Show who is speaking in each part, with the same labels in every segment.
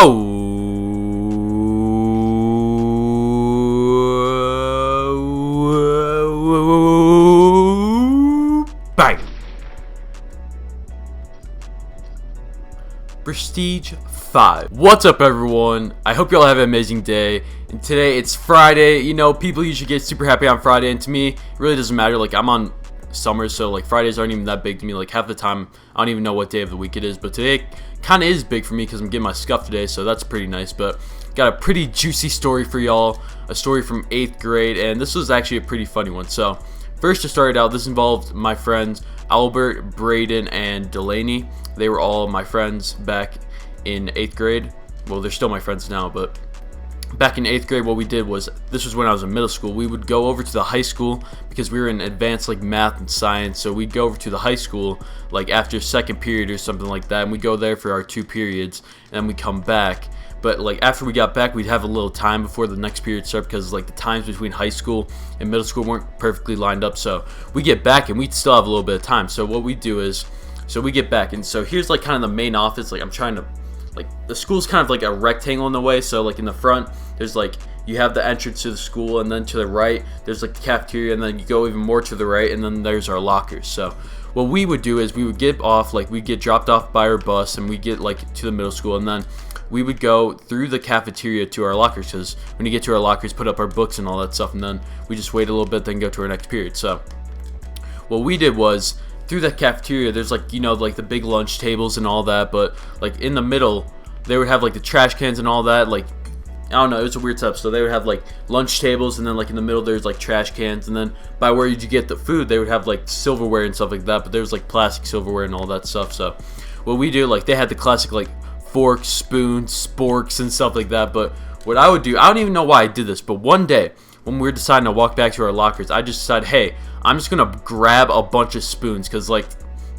Speaker 1: Oh, bang. Prestige 5. What's up, everyone? I hope y'all have an amazing day. And today it's Friday. You know, people usually get super happy on Friday, and to me, it really doesn't matter. Like, I'm on summer, so like Fridays aren't even that big to me. Like, half the time I don't even know what day of the week it is, but today kind of is big for me because I'm getting my scuff today, so that's pretty nice. But got a pretty juicy story for y'all, a story from 8th grade, and this was actually a pretty funny one. So first, to start it out, this involved my friends Albert, Braden, and Delaney. They were all my friends back in 8th grade. Well, they're still my friends now, but back in 8th grade, what we did was, this was when I was in middle school, we would go over to the high school because we were in advanced like math and science. So we'd go over to the high school like after second period or something like that, and we'd go there for our 2 periods, and then we come back. But like after we got back, we'd have a little time before the next period started because like the times between high school and middle school weren't perfectly lined up. So we get back and we'd still have a little bit of time. So what we do is, so we get back, and so here's like kind of the main office. Like, I'm trying to, like, the school's kind of like a rectangle in the way. So like in the front, there's like, you have the entrance to the school, and then to the right there's like the cafeteria, and then you go even more to the right, and then there's our lockers. So what we would do is we would get off, like we'd get dropped off by our bus, and we get like to the middle school, and then we would go through the cafeteria to our lockers, because when you get to our lockers, put up our books and all that stuff, and then we just wait a little bit, then go to our next period. So what we did was, through that cafeteria, there's like, you know, like the big lunch tables and all that, but like in the middle they would have like the trash cans and all that. Like, I don't know, it was a weird setup. So they would have like lunch tables, and then like in the middle there's like trash cans, and then by where you get the food they would have like silverware and stuff like that, but there was like plastic silverware and all that stuff. So what we do, like, they had the classic like forks, spoons, sporks, and stuff like that. But what I would do, I don't even know why I did this, but one day when we were deciding to walk back to our lockers, I just decided, hey, I'm just gonna grab a bunch of spoons, because like,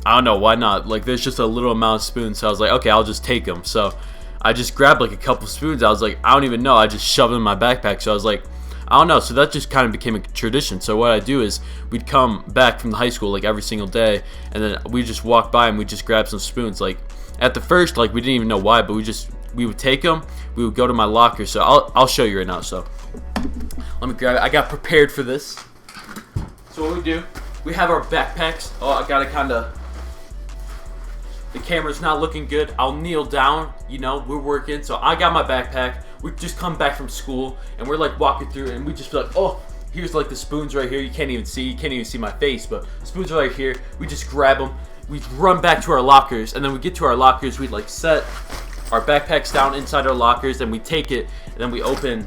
Speaker 1: I don't know, why not? Like, there's just a little amount of spoons, so I was like, okay, I'll just take them. So I just grabbed like a couple spoons. I was like, I don't even know, I just shoved them in my backpack. So I was like, I don't know. So that just kind of became a tradition. So what I do is, we'd come back from the high school like every single day, and then we just walk by and we just grab some spoons. Like, at the first, like, we didn't even know why, but we would take them, we would go to my locker. So I'll show you right now. So let me grab it. I got prepared for this. So what we do, we have our backpacks. Oh, I gotta kinda, the camera's not looking good. I'll kneel down, you know, we're working. So I got my backpack. We just come back from school, and we're like walking through, and we just be like, oh, here's like the spoons right here. You can't even see my face, but spoons are right here. We just grab them. We run back to our lockers, and then we get to our lockers. We'd like set our backpacks down inside our lockers, and we take it, and then we open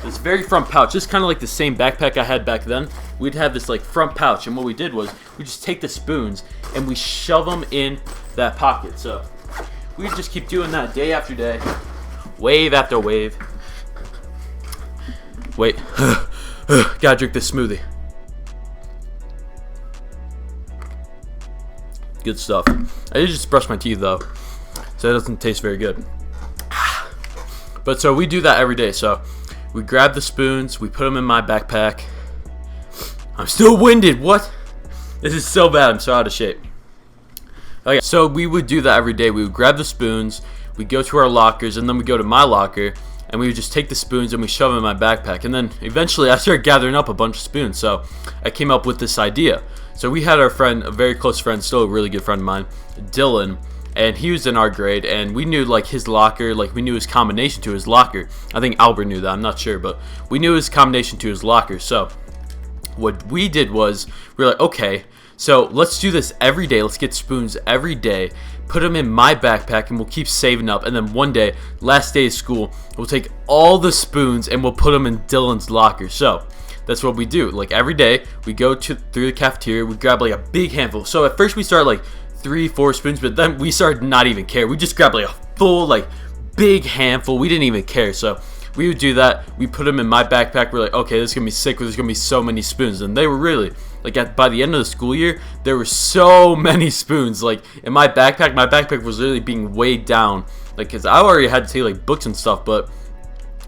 Speaker 1: this very front pouch. Just kind of like the same backpack I had back then. We'd have this like front pouch, and what we did was, we just take the spoons and we shove them in that pocket. So we just keep doing that day after day, wave after wave. Wait, gotta drink this smoothie. Good stuff. I did just brush my teeth though, so it doesn't taste very good. But so we do that every day. So we grab the spoons, we put them in my backpack. I'm still winded. What? This is so bad. I'm so out of shape. Okay, so we would do that every day. We would grab the spoons, we go to our lockers, and then we go to my locker, and we would just take the spoons and we shove them in my backpack. And then eventually I started gathering up a bunch of spoons. So I came up with this idea. So we had our friend, a very close friend, still a really good friend of mine, Dylan, and he was in our grade, and we knew like his locker, like we knew his combination to his locker. I think Albert knew that, I'm not sure, but we knew his combination to his locker. So what we did was, we were like, okay, so let's do this every day. Let's get spoons every day, put them in my backpack, and we'll keep saving up. And then one day, last day of school, we'll take all the spoons and we'll put them in Dylan's locker. So that's what we do. Like every day, we go through the cafeteria, we grab like a big handful. So at first we started like 3-4 spoons, but then we started not even care. We just grabbed like a full, like, big handful. We didn't even care. So we would do that. We put them in my backpack. We're like, okay, this is gonna be sick. There's gonna be so many spoons, and they were really like, by the end of the school year, there were so many spoons. Like in my backpack was literally being weighed down. Like, cause I already had to take like books and stuff, but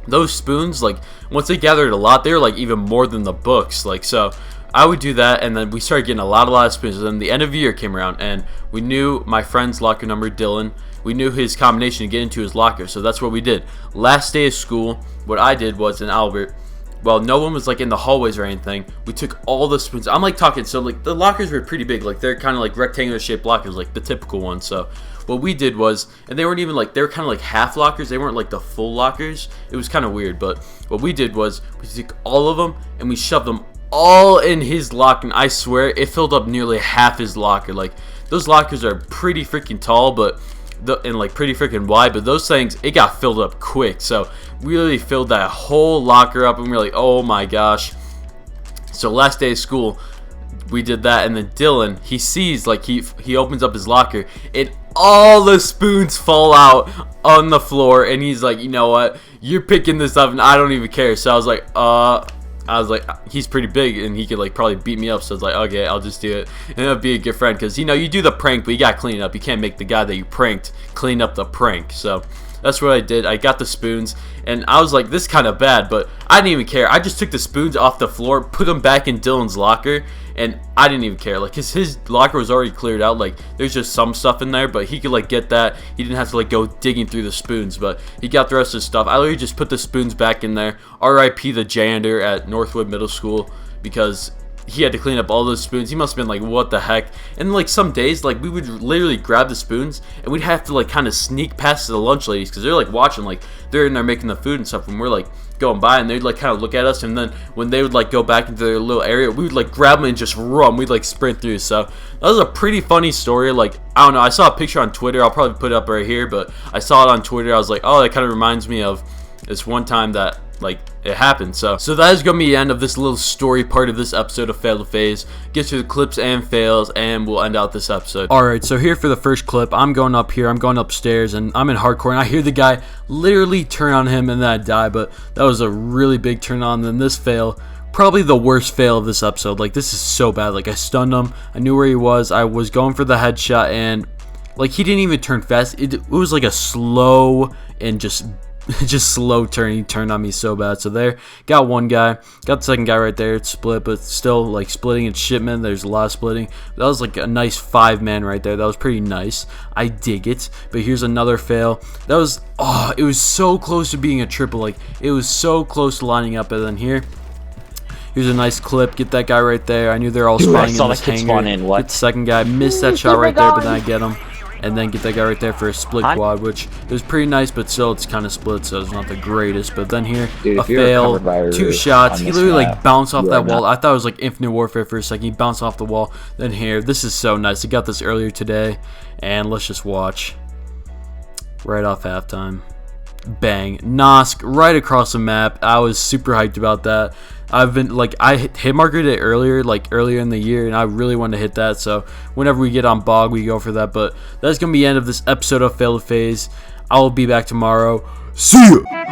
Speaker 1: those spoons, like once they gathered a lot, they were like even more than the books. Like, so I would do that, and then we started getting a lot of spoons. And then the end of the year came around, and we knew my friend's locker number, Dylan. We knew his combination to get into his locker, so that's what we did. Last day of school, what I did was in Albert, well, no one was like in the hallways or anything. We took all the spoons. I'm like talking, so like the lockers were pretty big. Like they're kind of like rectangular shaped lockers, like the typical ones. So what we did was, and they weren't even like, they were kind of like half lockers. They weren't like the full lockers. It was kind of weird, but what we did was we took all of them and we shoved them all in his locker. And I swear it filled up nearly half his locker. Like those lockers are pretty freaking tall, but and like pretty freaking wide, but those things, it got filled up quick. So we really filled that whole locker up, and we were like, oh my gosh. So last day of school, we did that, and then Dylan, he sees, like, he opens up his locker, and all the spoons fall out on the floor, and he's like, you know what, you're picking this up and I don't even care. So I was like, he's pretty big and he could like probably beat me up, so I was like, okay, I'll just do it, and it'll be a good friend, because you know, you do the prank, but you gotta clean it up. You can't make the guy that you pranked clean up the prank. So that's what I did. I got the spoons, and I was like, this is kind of bad, but I didn't even care. I just took the spoons off the floor, put them back in Dylan's locker, and I didn't even care. Like his locker was already cleared out. Like there's just some stuff in there, but he could like get that. He didn't have to like go digging through the spoons, but he got the rest of his stuff. I literally just put the spoons back in there. R.I.P. the janitor at Northwood Middle School, because he had to clean up all those spoons. He must have been like, what the heck? And like some days, like we would literally grab the spoons and we'd have to like kind of sneak past the lunch ladies, because they're like watching, like they're in there making the food and stuff, and we're like going by, and they'd like kind of look at us, and then when they would like go back into their little area, we would like grab them and just run. We'd like sprint through. So that was a pretty funny story. Like, I don't know, I saw a picture on Twitter. I'll probably put it up right here, but I saw it on Twitter. I was like, oh, that kind of reminds me of this one time that like it happened. So that is gonna be the end of this little story part of this episode of Fail to FaZe. Get to the clips and fails, and we'll end out this episode. Alright, so here for the first clip, I'm going up here, I'm going upstairs, and I'm in hardcore, and I hear the guy literally turn on him, and then I die. But that was a really big turn on. Then this fail, probably the worst fail of this episode. Like, this is so bad. Like, I stunned him, I knew where he was, I was going for the headshot, and like he didn't even turn fast. It was like a slow and just slow turn. He turned on me so bad. So there, got one guy, got the second guy right there. It's split, but still like splitting and shipment. There's a lot of splitting. That was like a nice 5-man right there. That was pretty nice. I dig it. But here's another fail. That was, oh, it was so close to being a triple. Like it was so close to lining up. And then here's a nice clip. Get that guy right there. I knew they're all spawning in this hangar. Get the second guy. Missed that shot right there, but then I get him. And then get that guy right there for a split quad, which is pretty nice, but still it's kind of split, so it's not the greatest. But then here, dude, a fail, 2 shots. He literally like bounced off that wall. I thought it was like Infinite Warfare for a second. He bounced off the wall. Then here, this is so nice. He got this earlier today, and let's just watch. Right off halftime. Bang. Nosk right across the map. I was super hyped about that. I've been like, I hit markered it earlier in the year, and I really wanted to hit that. So whenever we get on Bog, we go for that. But that's gonna be the end of this episode of Fail to FaZe. I will be back tomorrow. See ya.